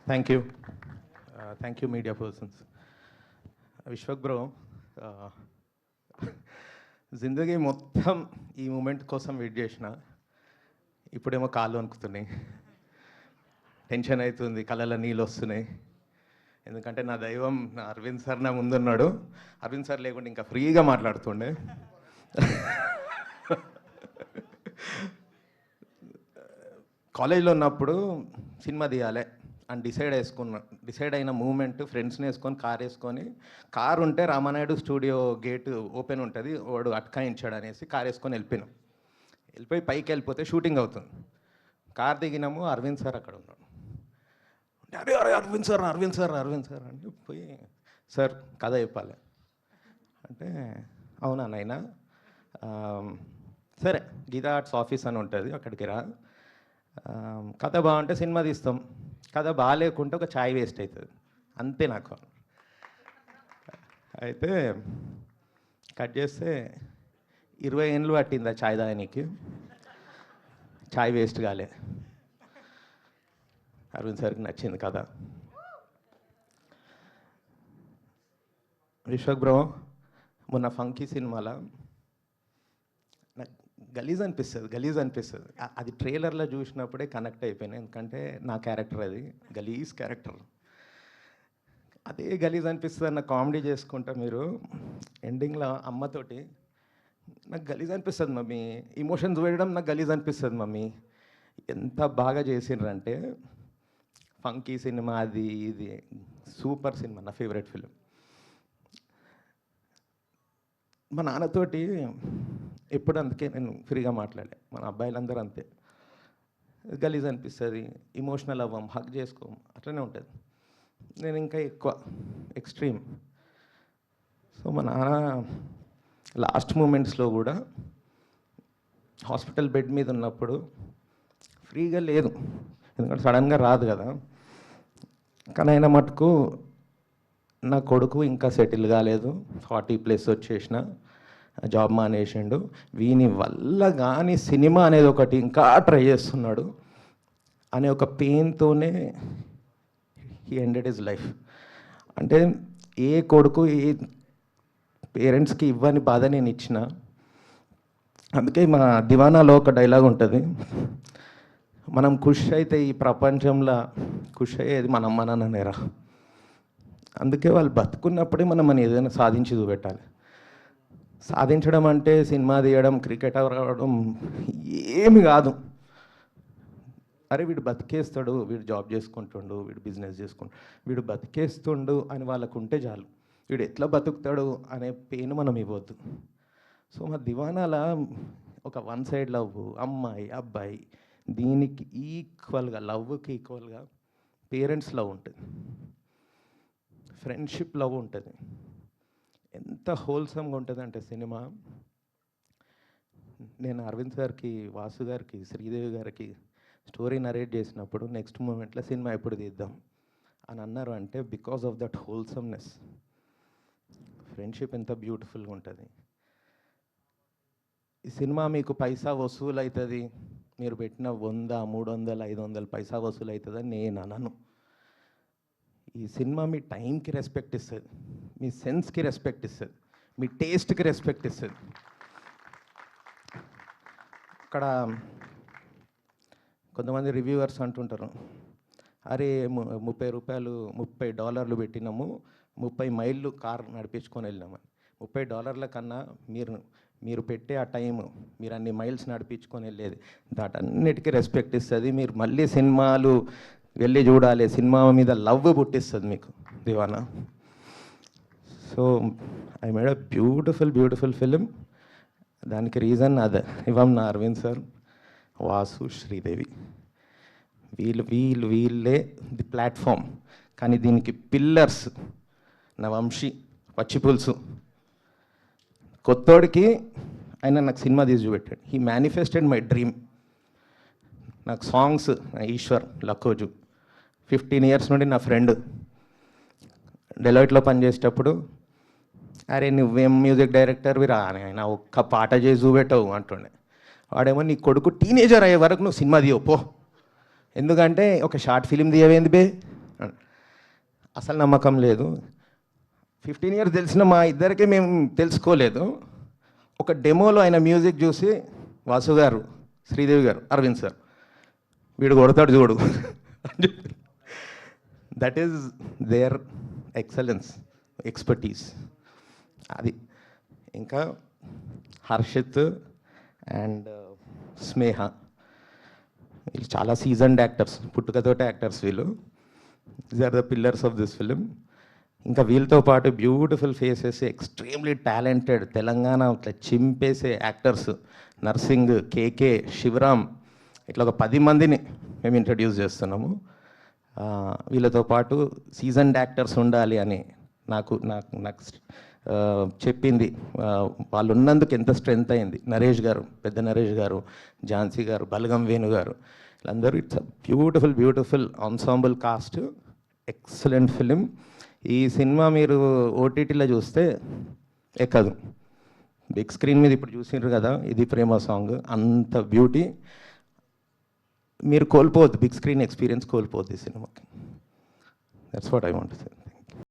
Thank you media persons. Vishwak bro, జిందగీ మొత్తం ఈ moment కోసం వెయిట్ చేసిన. ఇప్పుడేమో కాళ్ళు వణుకుతున్నాయి, టెన్షన్ అవుతుంది, కళ్ళలో నీళ్ళు వస్తున్నాయి. ఎందుకంటే నా దైవం నా అరవింద్ సార్ నా ముందున్నాడు. అరవింద్ సార్ లేకుండా ఇంకా ఫ్రీగా మాట్లాడుతుండే. కాలేజ్లో ఉన్నప్పుడు సినిమా తీయాలి అని డిసైడ్ అయిన మూమెంట్, ఫ్రెండ్స్ని వేసుకొని కార్ వేసుకొని, కార్ ఉంటే రామానాయుడు స్టూడియో గేట్ ఓపెన్ ఉంటుంది, వాడు అట్కాయించాడు అనేసి కార్ వేసుకొని వెళ్ళిపోయి పైకి వెళ్ళిపోతే షూటింగ్ అవుతుంది. కార్ దిగినాము, అరవింద్ సార్ అక్కడ ఉన్నాడు. అరే అరే అరవింద్ సార్ అని పోయి, సార్ కథ చెప్పాలి అంటే, అవునా నాయనా, సరే గీతా ఆర్ట్స్ ఆఫీస్ అని ఉంటుంది, అక్కడికి రా, కథ బాగుంటే సినిమా తీస్తాం, కథ బాగాలేకుంటే ఒక ఛాయ్ వేస్ట్ అవుతుంది, అంతే నాకు. అయితే కట్ చేస్తే 20 ఏళ్ళు పట్టింది ఆ ఛాయ్ తాగనీకి, ఛాయ్ వేస్ట్ కాలే. అరవింద్ సార్కి నచ్చింది కథ. విశ్వక్ బ్రో, మొన్న ఫంకీ సినిమాలో నాకు గలీజ్ అనిపిస్తుంది. అది ట్రైలర్లో చూసినప్పుడే కనెక్ట్ అయిపోయినాయి, ఎందుకంటే నా క్యారెక్టర్ అది గలీజ్ క్యారెక్టర్. అదే గలీజ్ అనిపిస్తుంది అన్న కామెడీ చేసుకుంటా మీరు ఎండింగ్లో అమ్మతోటి, నాకు గలీజ్ అనిపిస్తుంది మమ్మీ, ఇమోషన్స్ వేయడం నాకు గలీజ్ అనిపిస్తుంది మమ్మీ. ఎంత బాగా చేసిండ్రంటే ఫంకీ సినిమా, అది ఇది సూపర్ సినిమా, నా ఫేవరెట్ ఫిలిం. మా నాన్నతోటి ఎప్పుడు అందుకే నేను ఫ్రీగా మాట్లాడే, మన అబ్బాయిలందరూ అంతే, గలీజ్ అనిపిస్తుంది, ఇమోషనల్ అవ్వం, హగ్ చేసుకోం, అట్లనే ఉంటుంది. నేను ఇంకా ఎక్కువ ఎక్స్ట్రీమ్. సో మా నాన్న లాస్ట్ మూమెంట్స్లో కూడా హాస్పిటల్ బెడ్ మీద ఉన్నప్పుడు ఫ్రీగా లేదు, ఎందుకంటే సడన్గా రాదు కదా, కానీ అయినా మటుకు నా కొడుకు ఇంకా సెటిల్ కాలేదు, 40+ వచ్చేసిన, జాబ్ మానేసిండు, వీని వల్ల కానీ సినిమా అనేది ఒకటి ఇంకా ట్రై చేస్తున్నాడు అనే ఒక పెయిన్తోనే హీ ఎండెడ్ హిజ్ లైఫ్. అంటే ఏ కొడుకు ఏ పేరెంట్స్కి ఇవ్వని బాధ నేను ఇచ్చిన. అందుకే మా దివానాలో ఒక డైలాగ్ ఉంటుంది, మనం ఖుష్ అయితే ఈ ప్రపంచంలో ఖుష్ అయ్యేది మన అమ్మ నాన్ననేరా. అందుకే వాళ్ళు బతుకున్నప్పుడే మనం ఏదైనా సాధించి చూపెట్టాలి. సాధించడం అంటే సినిమా తీయడం, క్రికెట్ ఆడడం ఏమి కాదు. అరే వీడు బతికేస్తాడు, వీడు జాబ్ చేసుకుంటుండు, వీడు బిజినెస్ చేసుకుంటాడు, వీడు బతికేస్తుండు అని వాళ్ళకు ఉంటే చాలు. వీడు ఎట్లా బతుకుతాడు అనే పెయిన్ మనం ఇవ్వద్దు. సో మా దివానాల ఒక వన్ సైడ్ లవ్, అమ్మాయి అబ్బాయి, దీనికి ఈక్వల్గా, లవ్కి ఈక్వల్గా పేరెంట్స్ లవ్ ఉంటుంది, ఫ్రెండ్షిప్ లవ్ ఉంటుంది. ఎంత హోల్సమ్గా ఉంటుంది అంటే సినిమా. నేను అరవింద్ సార్కి, వాసు గారికి, శ్రీదేవి గారికి స్టోరీ నరేట్ చేసినప్పుడు నెక్స్ట్ మూమెంట్లో సినిమా ఎప్పుడు తీద్దాం అని అన్నారు. అంటే బికాస్ ఆఫ్ దట్ హోల్సమ్నెస్. ఫ్రెండ్షిప్ ఎంత బ్యూటిఫుల్గా ఉంటుంది. ఈ సినిమా మీకు పైసా వసూలు అవుతుంది, మీరు పెట్టిన 100, 300, 500 పైసా వసూలు అవుతుందని నేను అనను. ఈ సినిమా మీ టైంకి రెస్పెక్ట్ ఇస్తుంది, మీ సెన్స్కి రెస్పెక్ట్ ఇస్తుంది, మీ టేస్ట్కి రెస్పెక్ట్ ఇస్తుంది. అక్కడ కొంతమంది రివ్యూవర్స్ అంటుంటారు, అరే $30 పెట్టినాము, 30 మైళ్ళు కార్ నడిపించుకొని వెళ్ళినామని. $30 కన్నా మీరు పెట్టే ఆ టైం, మీరు అన్ని మైల్స్ నడిపించుకొని వెళ్ళేది, దాటన్నిటికీ రెస్పెక్ట్ ఇస్తుంది. మీరు మళ్ళీ సినిమాలు వెళ్ళి చూడాలి, సినిమా మీద లవ్ పుట్టిస్తుంది మీకు దివానా. So I made a beautiful film. దానికి రీజన్ అదే, ఇవం నా అరవింద్ సార్, వాసు, శ్రీదేవి, వీళ్ళే ది ప్లాట్ఫామ్. కానీ దీనికి పిల్లర్స్ నా వంశీ, పచ్చిపులుసు. కొత్తోడికి ఆయన నాకు సినిమా తీసి చూపెట్టాడు. He manifested my dream. నాకు సాంగ్స్, ఈశ్వర్ లక్కోజు 15 years నుండి నా ఫ్రెండ్. డెలాయిట్లో పనిచేసేటప్పుడు, అరే నువ్వేం మ్యూజిక్ డైరెక్టర్వి రా, ఆయన ఒక్క పాట చేసి చూపెట్టవు అంటుండే. వాడేమో నీ కొడుకు టీనేజర్ అయ్యే వరకు నువ్వు సినిమా తీయవు పో, ఎందుకంటే ఒక షార్ట్ ఫిలిం తీయవేంది బే అసలు నమ్మకం లేదు. 15 ఇయర్స్ తెలిసిన మా ఇద్దరికి మేము తెలుసుకోలేదు. ఒక డెమోలో ఆయన మ్యూజిక్ చూసి వాసు గారు, శ్రీదేవి గారు, అరవింద్ సార్ వీడు కొడతాడు చూడు that is their excellence, expertise అది. ఇంకా హర్షిత్ అండ్ స్నేహ వీళ్ళు చాలా సీజన్డ్ యాక్టర్స్, పుట్టుకతోటే యాక్టర్స్ వీళ్ళు. These are the pillars of this film. ఇంకా వీళ్ళతో పాటు beautiful faces, extremely talented Telangana ఇట్లా చింపేసే యాక్టర్స్ నర్సింగ్, కేకే, శివరామ్, ఇట్లా ఒక 10 మందిని మేము ఇంట్రడ్యూస్ చేస్తున్నాము. వీళ్ళతో పాటు సీజన్డ్ యాక్టర్స్ ఉండాలి అని నాకు నాకు నాకు చెప్పింది. వాళ్ళు ఉన్నందుకు ఎంత స్ట్రెంగ్త్ అయింది. నరేష్ గారు, పెద్ద నరేష్ గారు, ఝాన్సీ గారు, బలగం వేణు గారు, వీళ్ళందరూ it's beautiful beautiful ensemble cost. Excellent film. ఈ సినిమా మీరు ఓటీటీలో చూస్తే ఎక్కదు. బిగ్ స్క్రీన్ మీద ఇప్పుడు చూసినారు కదా, ఇది ప్రేమ సాంగ్, అంత బ్యూటీ మీరు కోల్పోవద్దు. బిగ్ స్క్రీన్ ఎక్స్పీరియన్స్ కోల్పోవద్దు ఈ సినిమాకి. That's what I want to say.